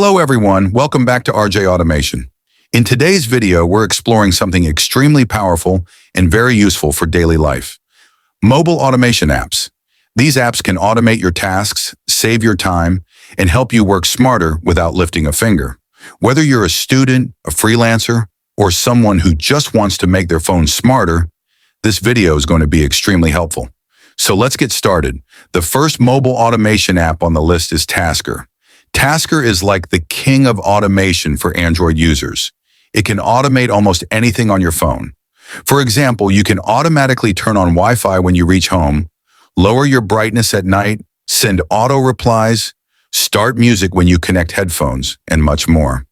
Hello everyone, welcome back to RJ Automation. In today's video, we're exploring something extremely powerful and very useful for daily life. Mobile automation apps. These apps can automate your tasks, save your time, and help you work smarter without lifting a finger. Whether you're a student, a freelancer, or someone who just wants to make their phone smarter, this video is going to be extremely helpful. So let's get started. The first mobile automation app on the list is Tasker. Tasker is like the king of automation for Android users. It can automate almost anything on your phone. For example, you can automatically turn on Wi-Fi when you reach home, lower your brightness at night, send auto replies, start music when you connect headphones, and much more.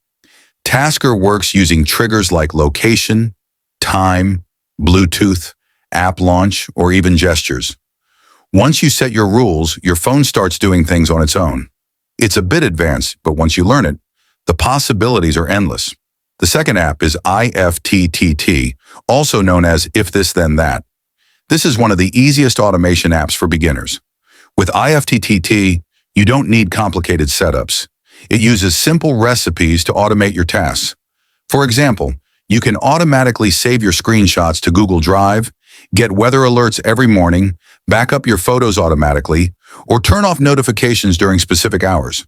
Tasker works using triggers like location, time, Bluetooth, app launch, or even gestures. Once you set your rules, your phone starts doing things on its own. It's a bit advanced, but once you learn it, the possibilities are endless. The second app is IFTTT, also known as If This Then That. This is one of the easiest automation apps for beginners. With IFTTT, you don't need complicated setups. It uses simple recipes to automate your tasks. For example, you can automatically save your screenshots to Google Drive, get weather alerts every morning, back up your photos automatically, or turn off notifications during specific hours.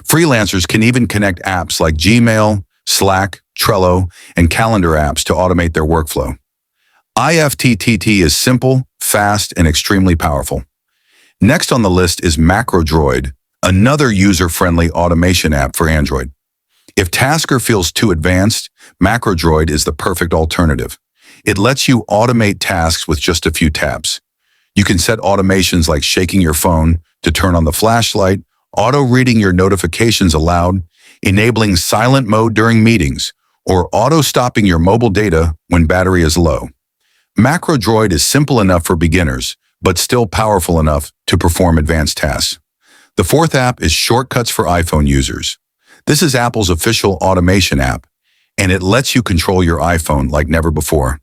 Freelancers can even connect apps like Gmail, Slack, Trello, and calendar apps to automate their workflow. IFTTT is simple, fast, and extremely powerful. Next on the list is MacroDroid, another user-friendly automation app for Android. If Tasker feels too advanced, MacroDroid is the perfect alternative. It lets you automate tasks with just a few taps. You can set automations like shaking your phone to turn on the flashlight, auto-reading your notifications aloud, enabling silent mode during meetings, or auto-stopping your mobile data when battery is low. MacroDroid is simple enough for beginners, but still powerful enough to perform advanced tasks. The fourth app is Shortcuts for iPhone users. This is Apple's official automation app, and it lets you control your iPhone like never before.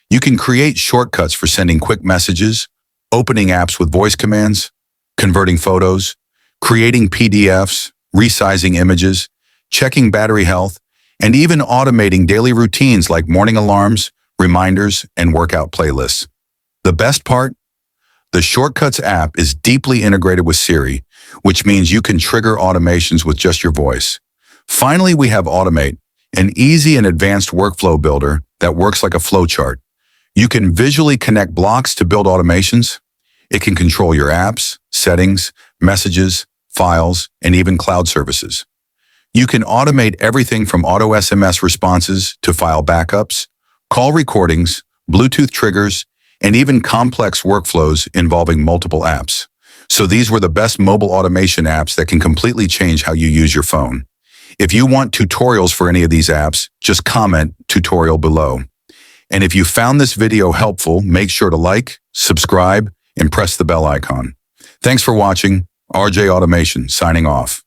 You can create shortcuts for sending quick messages, opening apps with voice commands, converting photos, creating PDFs, resizing images, checking battery health, and even automating daily routines like morning alarms, reminders, and workout playlists. The best part? The Shortcuts app is deeply integrated with Siri, which means you can trigger automations with just your voice. Finally, we have Automate, an easy and advanced workflow builder that works like a flowchart. You can visually connect blocks to build automations. It can control your apps, settings, messages, files, and even cloud services. You can automate everything from auto SMS responses to file backups, call recordings, Bluetooth triggers, and even complex workflows involving multiple apps. So these were the best mobile automation apps that can completely change how you use your phone. If you want tutorials for any of these apps, just comment tutorial below. And if you found this video helpful, make sure to like, subscribe, and press the bell icon. Thanks for watching. RJ Automation signing off.